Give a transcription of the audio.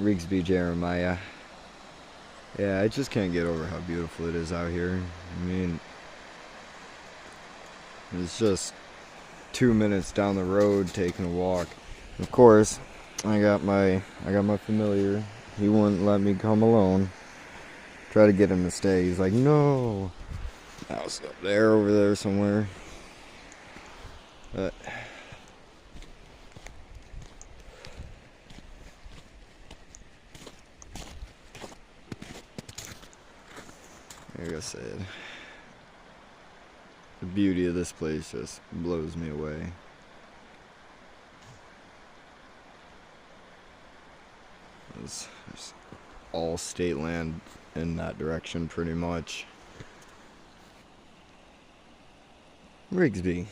Rigsby Jeremiah. Yeah, I just can't get over how beautiful it is out here. I mean, it's just 2 minutes down the road taking a walk. Of course, I got my familiar. He wouldn't let me come alone. Try to get him to stay. He's like, no. House up there, over there somewhere. But like I said, the beauty of this place just blows me away. It's all state land in that direction, pretty much. Rigsby.